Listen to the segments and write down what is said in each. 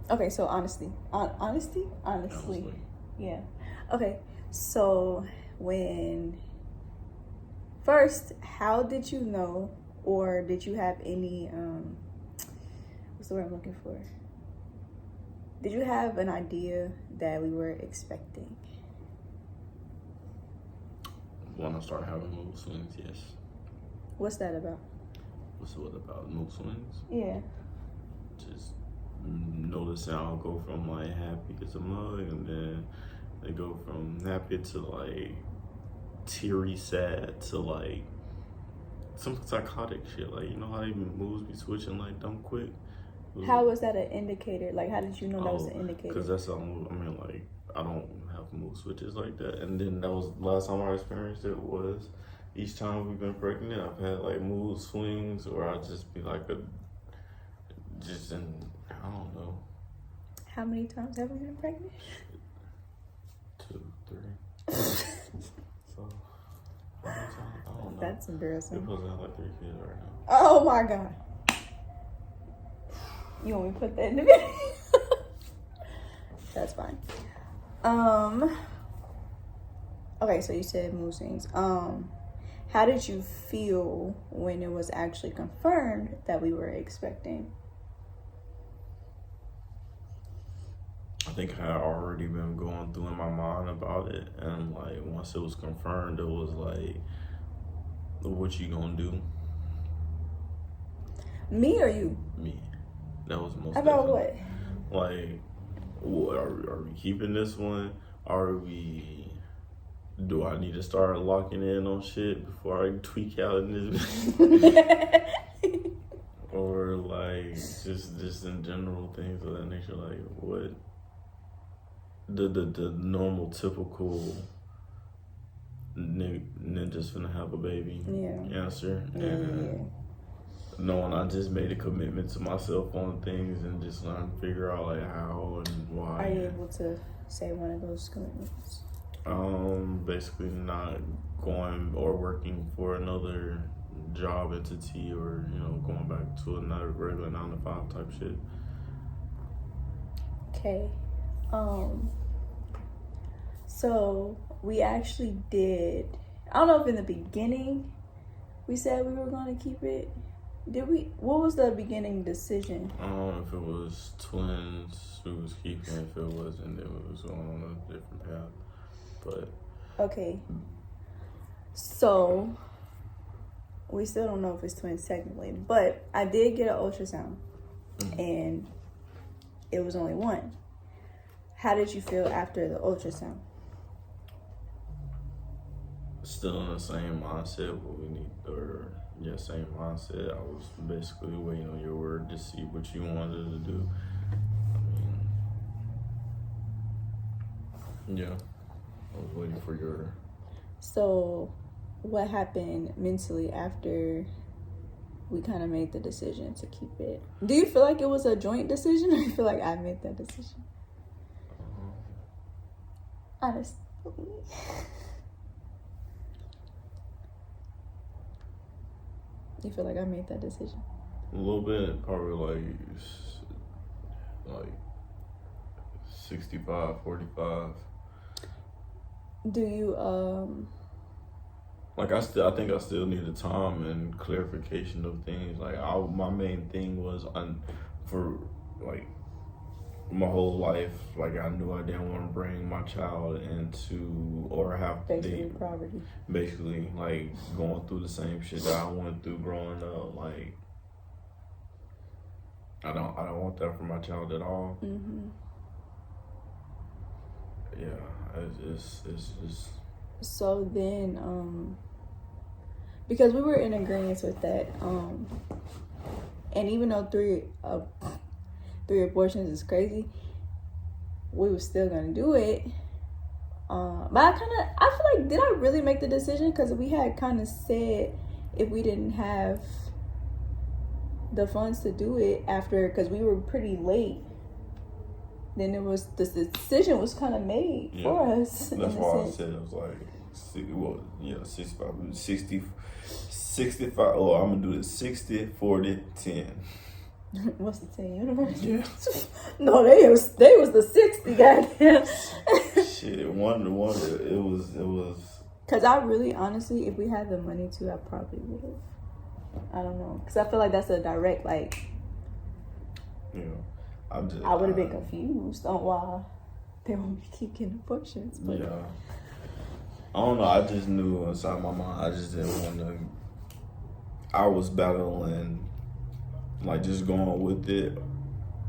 Okay, so honestly, yeah. Okay, so how did you know, or did you have any what's the word I'm looking for? Did you have an idea that we were expecting? When I started having mood swings, yes. What's that about? What's what about mood swings? Yeah. Just noticing I'll go from like happy as a mug, and then they go from happy to like teary sad to like some psychotic shit. Like, you know how even moods be switching like dumb quick? How was that an indicator? Like, how did you know that was an indicator? Because that's something, I mean, like, I don't have mood switches like that. And then that was the last time I experienced it was each time we've been pregnant, I've had like mood swings, or I'd just be like I don't know. How many times have we been pregnant? 2, 3, 4. I don't know. That's embarrassing. We're supposed to have like 3 kids right now. Oh my God. You want me to put that in the video? That's fine. Okay, so you said mood swings. How did you feel when it was actually confirmed that we were expecting? I think I had already been going through in my mind about it, and like once it was confirmed, it was like, what you gonna do? Me or you? Me. That was most. About definitely. What? Like, are we keeping this one? Do I need to start locking in on shit before I tweak out in this? Or like just in general things of that nature, like what the normal typical ninja's finna have a baby answer. And knowing I just made a commitment to myself on things and just trying to figure out like how and why. Are you able to say one of those commitments? Basically not going or working for another job entity, or, you know, going back to another regular 9 to 5 type shit. Okay. So we actually did, I don't know if in the beginning we said we were going to keep it. Did we? What was the beginning decision? I don't know if it was twins we was keeping. If it wasn't, then it was going on a different path. But okay, so we still don't know if it's twins technically, but I did get an ultrasound, and it was only one. How did you feel after the ultrasound? Still in the same mindset, what we need, or same mindset. I was basically waiting on your word to see what you wanted to do. I mean, I was waiting for your. So, what happened mentally after we kind of made the decision to keep it? Do you feel like it was a joint decision, or you feel like I made that decision? Honestly. You feel like I made that decision? A little bit, probably like 65, 45. Do you like I think I still need the time and clarification of things. Like my main thing was for like my whole life, like I knew I didn't want to bring my child into or have poverty. Basically, like going through the same shit that I went through growing up. Like I don't want that for my child at all. Mm-hmm. Yeah, it's just. So then, because we were in agreement with that, and even though three abortions is crazy, we were still gonna do it. But I feel like, did I really make the decision? Because we had kind of said if we didn't have the funds to do it after, because we were pretty late, then it was, the decision was kind of made for us. That's why I said it was like, 65. Oh, I'm gonna do it 60, 40, 10. What's the 10 universe? Yeah. No, they was the 60, goddamn. Shit, one, it was. Cause I really, honestly, if we had the money to, I probably would have. I don't know, cause I feel like that's a direct like. You know, I would have been confused on why they won't keep getting abortions. But yeah. I don't know. I just knew inside my mind. I just didn't want to. I was battling, like just going with it,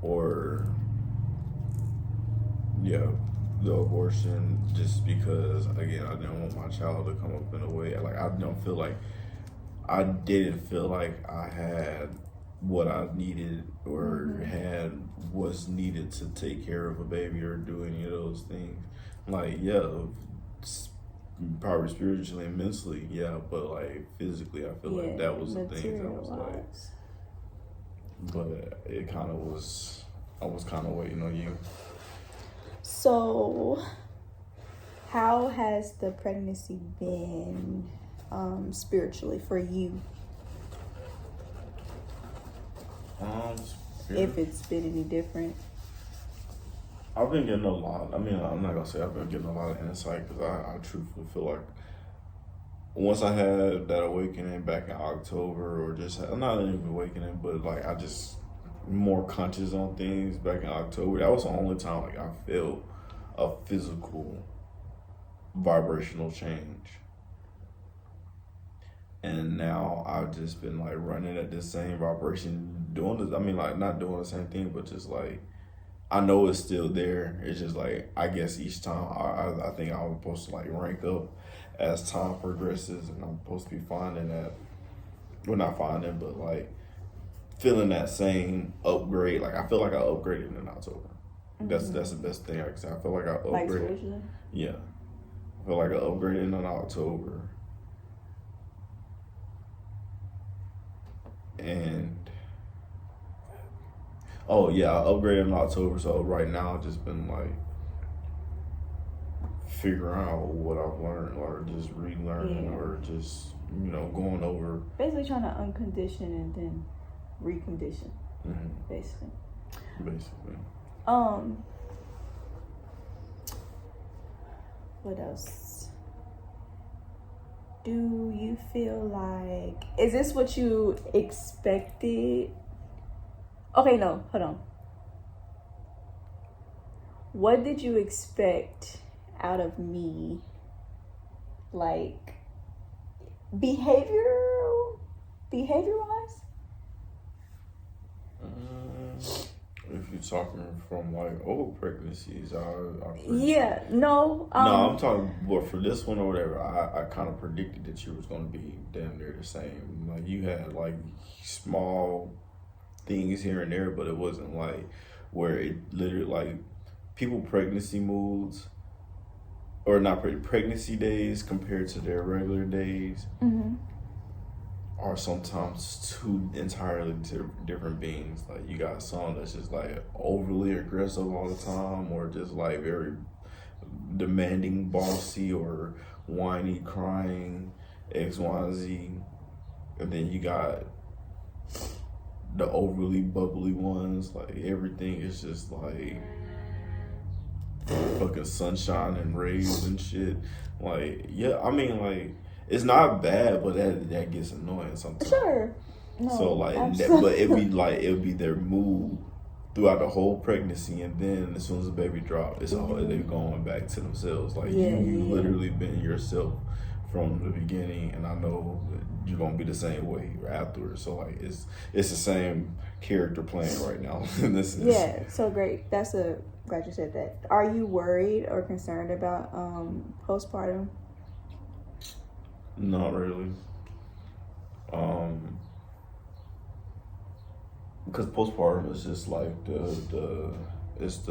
or yeah, the abortion. Just because, again, I didn't want my child to come up in a way. Like I didn't feel like I had what I needed or had was needed to take care of a baby or do any of those things. Like, yeah, probably spiritually and mentally, yeah, but like physically, I feel like that was the thing that was like. But it kind of was. I was kind of waiting on you. So, how has the pregnancy been spiritually for you? If it's been any different. I've been getting a lot. I mean, I'm not gonna say I've been getting a lot of insight because I truthfully feel like once I had that awakening back in October, or just not even awakening, but like I just more conscious on things back in October. That was the only time like I felt a physical vibrational change. And now I've just been like running at this same vibration, doing this. I mean, like not doing the same thing, but just like I know it's still there. It's just like I guess each time I think I'm supposed to like rank up as time progresses, and I'm supposed to be finding that. Well, not finding, but like feeling that same upgrade. Like I feel like I upgraded in October. That's the best thing I can say. I feel like I upgraded. Like spiritually? Yeah, I feel like I upgraded in October. And oh yeah, I upgraded in October. So right now I've just been like figuring out what I've learned, or just relearning, or just going over. Basically trying to uncondition and then recondition. Basically. What else? Do you feel like, is this what you expected? Okay, no, hold on. What did you expect out of me? Like, behavior-wise? If you're talking from like old pregnancies, yeah, no. No, I'm talking. But for this one or whatever, I kind of predicted that you was gonna be damn near the same. Like you had like small things here and there, but it wasn't like where it literally like people pregnancy moods, or not pregnancy days compared to their regular days. Are sometimes two entirely different beings. Like you got some that's just like overly aggressive all the time, or just like very demanding, bossy, or whiny, crying, X, Y, and Z. And then you got the overly bubbly ones. Like everything is just like fucking sunshine and rays and shit. Like yeah, I mean like. It's not bad, but that gets annoying sometimes. Sure. No, so like, but it'd be their mood throughout the whole pregnancy, and then as soon as the baby drops, it's all they're going back to themselves. Like you literally been yourself from the beginning, and I know you're gonna be the same way afterwards. So like, it's the same character playing right now. So great. Glad you said that. Are you worried or concerned about postpartum? Not really. Because postpartum is just like it's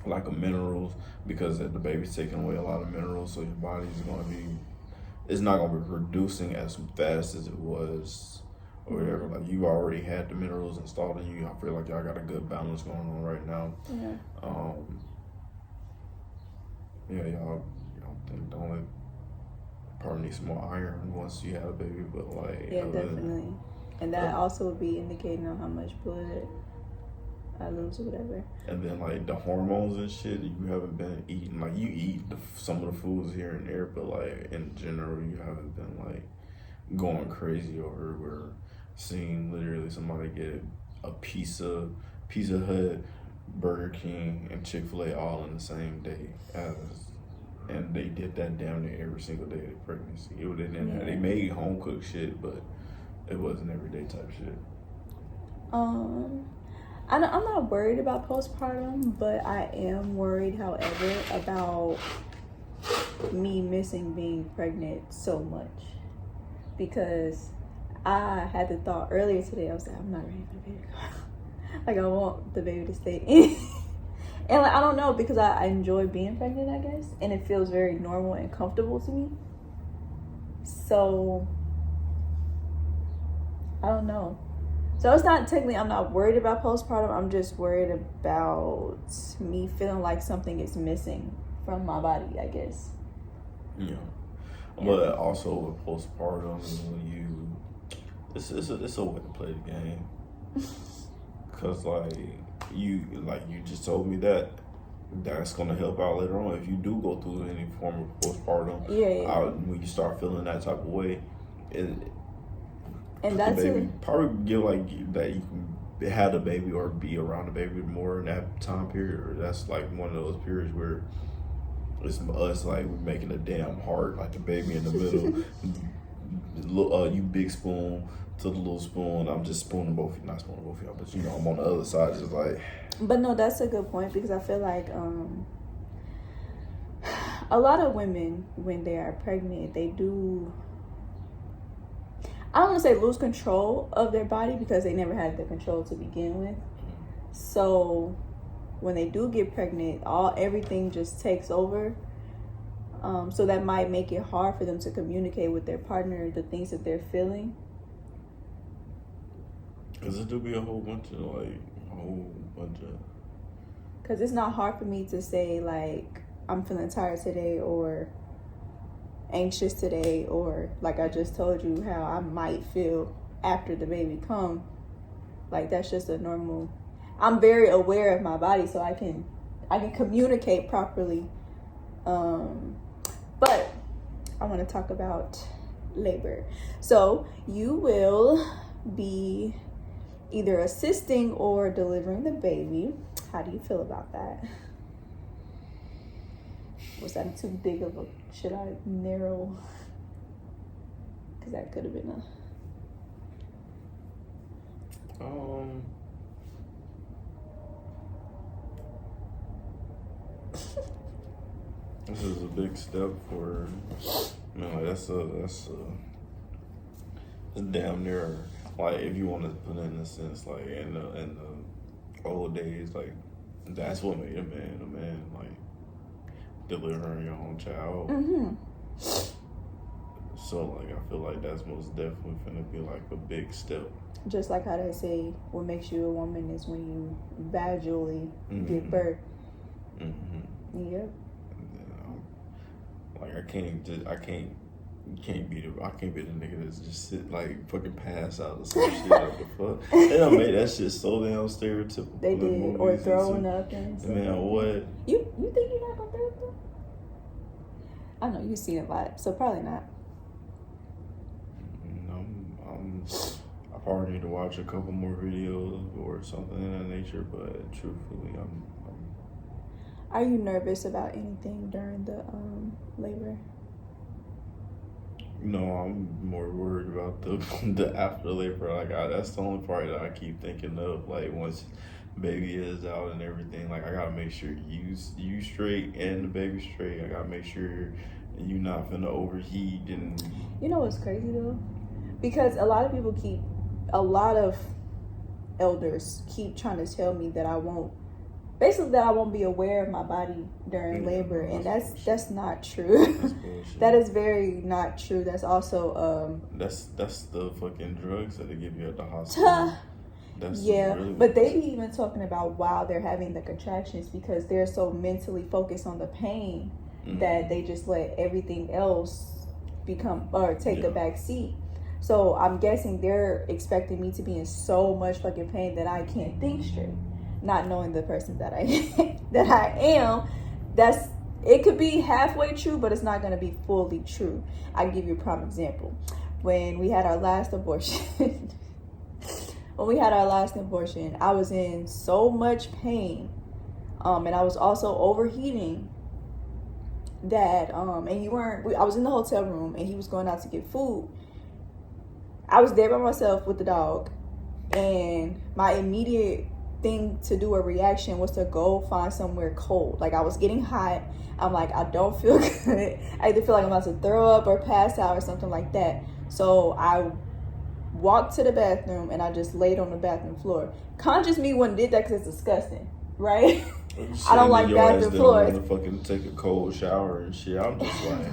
like a minerals, because the baby's taking away a lot of minerals, so your body's it's not gonna be producing as fast as it was or whatever. Like you already had the minerals installed in you. I feel like y'all got a good balance going on right now. Y'all think the only probably need some more iron once you have a baby, but like definitely. And that also would be indicating on how much blood I lose or whatever. And then like the hormones and shit, you haven't been eating, like you eat some of the foods here and there, but like in general, you haven't been like going crazy over it. We're seeing literally somebody get a Pizza Hut, Burger King, and Chick-fil-A all in the same day, and they did that damn near every single day of their pregnancy. They made home cooked shit, but it wasn't everyday type shit. I'm not worried about postpartum, but I am worried, however, about me missing being pregnant so much. Because I had the thought earlier today, I was like, I'm not ready for the baby to come. Like, I want the baby to stay in. And like, I don't know, because I enjoy being pregnant, I guess. And it feels very normal and comfortable to me. So, I don't know. So it's not technically, I'm not worried about postpartum. I'm just worried about me feeling like something is missing from my body, I guess. Yeah. But also with postpartum, when it's a way to play the game. Cause like you just told me that's gonna help out later on if you do go through any form of postpartum. When you start feeling that type of way, and that's probably get like that you can have the baby or be around the baby more in that time period, or that's like one of those periods where it's us like we're making a damn heart, like the baby in the middle. You big spoon to the little spoon. I'm just spooning both, not spooning both of y'all, but I'm on the other side, just like. But no, that's a good point, because I feel like a lot of women, when they are pregnant, they do, I don't want to say lose control of their body, because they never had the control to begin with. So when they do get pregnant, everything just takes over. So that might make it hard for them to communicate with their partner the things that they're feeling. Because it do be a whole bunch of. Because it's not hard for me to say, like, I'm feeling tired today, or anxious today, or like I just told you how I might feel after the baby come. Like, that's just a normal. I'm very aware of my body, so I can communicate properly. But I want to talk about labor. So you will be either assisting or delivering the baby. How do you feel about that? Was that too big of a, should I narrow? Because that could have been This is a big step for, that's it's damn near, like, if you want to put it in a sense, like, in the old days, like, that's what made a man, like, delivering your own child. So, like, I feel like that's most definitely gonna be, like, a big step. Just like how they say, what makes you a woman is when you vaginally give birth. Yep. Like, I can't be the nigga that's just sit, like, fucking pass out or some shit. What the fuck? They done made that shit so damn stereotypical. They did, or throwing up and stuff. Man, what? You think you're not gonna throw up though? I know you've seen it a lot, so probably not. I probably need to watch a couple more videos or something in that nature, but truthfully, Are you nervous about anything during the labor? No, I'm more worried about the after labor. Like, that's the only part that I keep thinking of. Like, once baby is out and everything, like, I gotta make sure you straight and the baby straight. I gotta make sure you not finna overheat. And you know what's crazy though? Because a lot of elders keep trying to tell me that I won't be aware of my body during labor, and that's not true. That is very not true. That's also that's the fucking drugs that they give you at the hospital. Really, but they be even talking about while they're having the contractions, because they're so mentally focused on the pain that they just let everything else take a back seat. So I'm guessing they're expecting me to be in so much fucking pain that I can't think straight, not knowing the person that I that I am. It could be halfway true, but it's not going to be fully true. I give you a prime example. When we had our last abortion, I was in so much pain, and I was also overheating. That I was in the hotel room and he was going out to get food. I was there by myself with the dog, and my immediate thing to do, a reaction, was to go find somewhere cold. Like, I was getting hot. I'm like, I don't feel good. I either feel like I'm about to throw up or pass out or something like that. So I walked to the bathroom and I just laid on the bathroom floor. Conscious me wouldn't did that because it's disgusting, right? I don't like bathroom floors. Want to fucking take a cold shower and shit. I'm just like,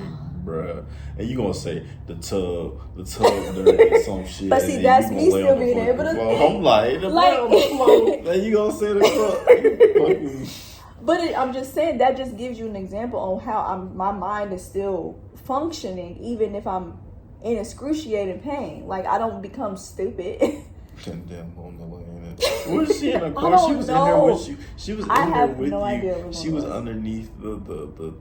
bruh. And you gonna say the tub dirty, some shit. But see, that's me still being able to think. I'm like you gonna say the tub? But I'm just saying, that just gives you an example on how my mind is still functioning, even if I'm in excruciating pain. Like, I don't become stupid. Damn on the lane. Was she in a car? She was in there with you. She was in there with you. Idea she was underneath the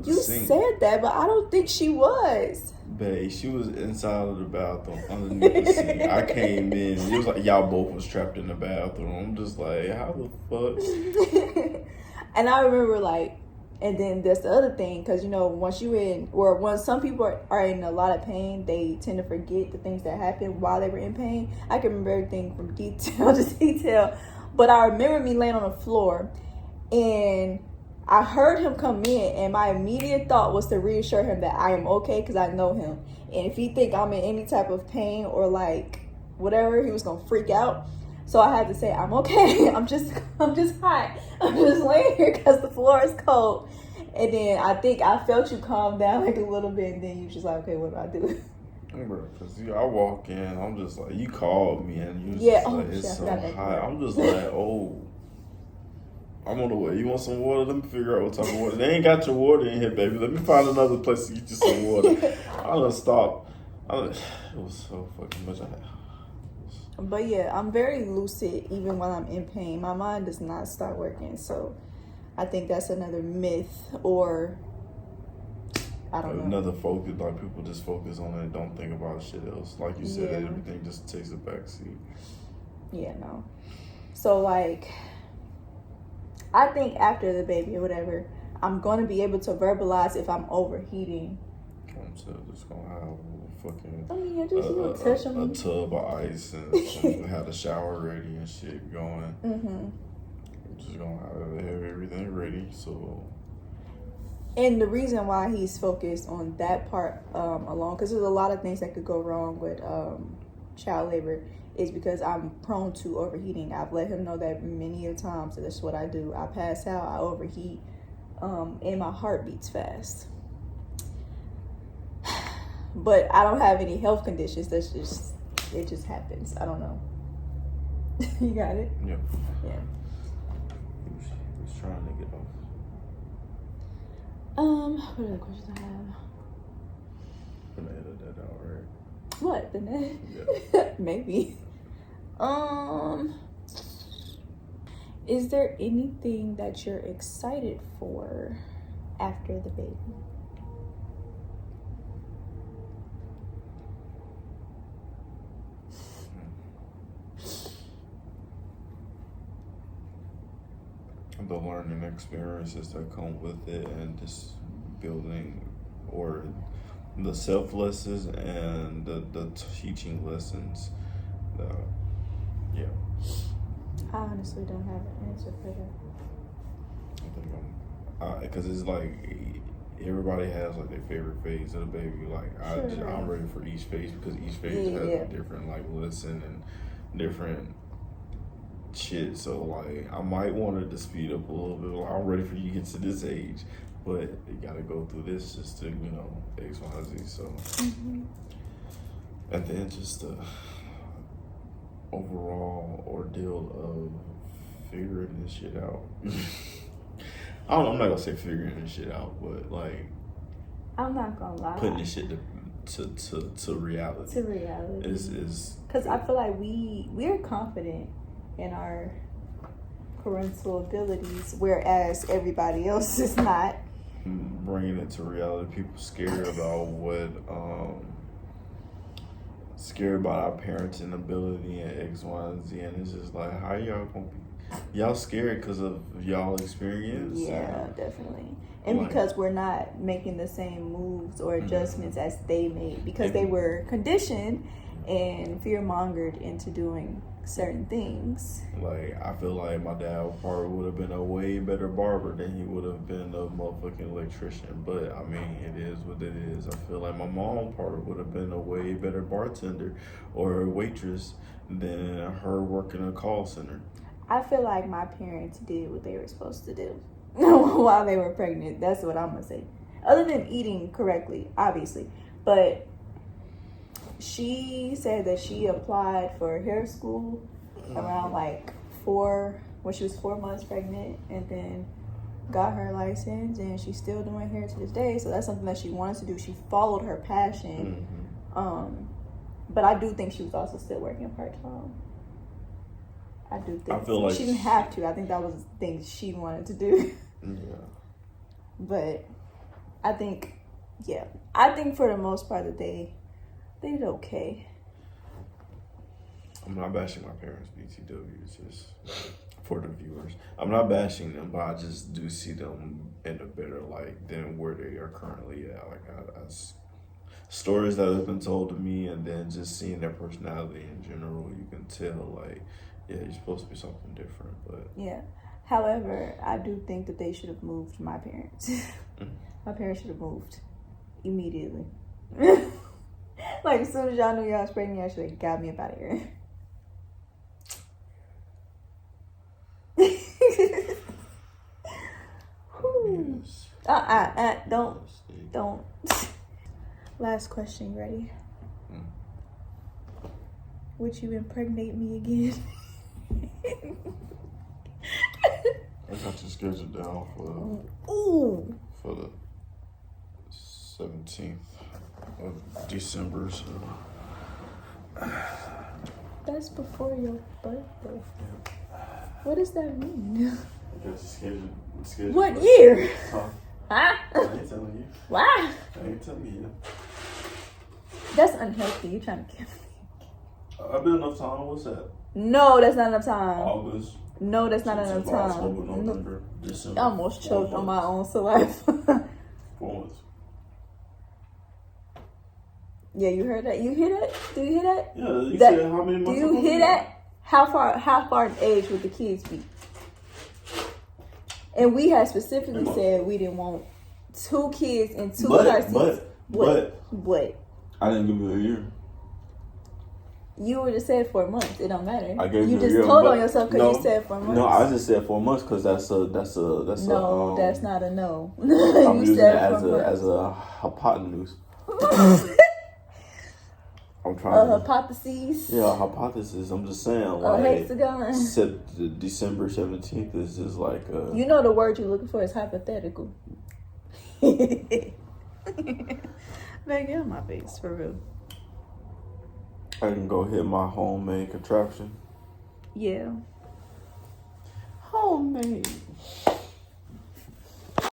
you sink. Said that, but I don't think she was. Babe, she was inside of the bathroom underneath the sink. I came in. It was like y'all both was trapped in the bathroom. I'm just like, how the fuck? And I remember, like, and then that's the other thing, because, you know, when some people are in a lot of pain, they tend to forget the things that happened while they were in pain. I can remember everything from detail to detail. But I remember me laying on the floor, and I heard him come in, and my immediate thought was to reassure him that I am okay, because I know him. And if he think I'm in any type of pain or, like, whatever, he was going to freak out. So I had to say, I'm okay. I'm just hot. I'm just laying here because the floor is cold. And then I think I felt you calm down like a little bit, and then you just like, okay, what do I do? Bro, because I walk in, I'm just like, you called me and you was just like, it's so hot. I'm just like, oh, I'm on the way. You want some water? Let me figure out what type of water. They ain't got your water in here, baby. Let me find another place to get you some water. I done stopped. It was so fucking much. But yeah, I'm very lucid even when I'm in pain. My mind does not stop working. So I think that's another myth, or I don't know. Another focus, like people just focus on it and don't think about shit else. Like you said, everything just takes a backseat. Yeah, no. So, like, I think after the baby or whatever, I'm going to be able to verbalize if I'm overheating. I'm just going to have fucking touch on a tub of ice and have the shower ready and shit going. I'm just gonna have everything ready. So, and the reason why he's focused on that part alone, because there's a lot of things that could go wrong with child labor, is because I'm prone to overheating. I've let him know that many of times. So that's what I do. I pass out, I overheat, and my heart beats fast. But I don't have any health conditions. It just happens. I don't know. You got it? Yeah. Yeah. He was trying to get off. What are the questions I have? I'm gonna edit that out, right? What? The net? Yeah. Maybe. Is there anything that you're excited for after the baby? The learning experiences that come with it, and just building, or the self lessons and the teaching lessons. Yeah. I honestly don't have an answer for that. I think because it's like everybody has like their favorite phase of the baby. Like I'm ready for each phase, because each phase has a different like lesson and different shit. So like I might want it to speed up a little bit. Like, I'm ready for you to get to this age, but you gotta go through this just to, you know, X, Y, Z. So and then just the overall ordeal of figuring this shit out. I'm not gonna say figuring this shit out, but like I'm not gonna lie, putting this shit to reality. To reality. Is because I feel like we're confident in our parental abilities, whereas everybody else is not. Bringing it to reality, people scared about scared about our parenting ability and X, Y, and Z, and it's just like, how y'all gonna be? Y'all scared because of y'all experience? Yeah, definitely. And like, because we're not making the same moves or adjustments as they made, because they were conditioned and fear-mongered into doing certain things. Like, I feel like my dad probably would have been a way better barber than he would have been a motherfucking electrician. But, I mean, it is what it is. I feel like my mom probably would have been a way better bartender or waitress than her working a call center. I feel like my parents did what they were supposed to do while they were pregnant. That's what I'm going to say. Other than eating correctly, obviously. But she said that she applied for hair school around like when she was 4 months pregnant, and then got her license, and she's still doing hair to this day. So that's something that she wanted to do. She followed her passion. But I do think she was also still working part-time. I do think I feel like she didn't have to. I think that was the thing she wanted to do. Yeah. But I think for the most part that they did okay. I'm not bashing my parents, BTW. It's just for the viewers. I'm not bashing them, but I just do see them in a better light than where they are currently at. Like, stories that have been told to me, and then just seeing their personality in general, you can tell, like, yeah, you're supposed to be something different. But yeah. However, I do think that they should have moved my parents. My parents should have moved immediately. Like, as soon as y'all knew y'all was pregnant, y'all should have got me up out of here. yes. Don't. Last question, you ready? Would you impregnate me again? I got your schedule down for the 17th of December, so that's before your birthday. What does that mean? I got your schedule. What year? Huh? Huh? I ain't telling you. Why? I ain't telling you. That's unhealthy. You trying to kill me? I've been enough time. What's that? No, that's not enough time. August. No, that's not enough time. October, November, December. I almost choked on my own saliva. 4 months. Yeah, you heard that? You hear that? Do you hear that? Yeah, you said how many months? Do you hear that? How far in age would the kids be? And we had specifically said we didn't want 2 kids and 2 car seats. What? I didn't give you a year. You would have said 4 months. It don't matter. I gave you just a year, told on yourself because you said 4 months. No, I just said 4 months because that's no, that's not a no. I'm using it as a hypotenuse. I'm trying to hypotheses. Yeah, hypothesis. I'm just saying, like, hexagon. December 17th is just like you know the word you're looking for is hypothetical. Man, get on my face for real. I can go hit my homemade contraption. Yeah. Homemade.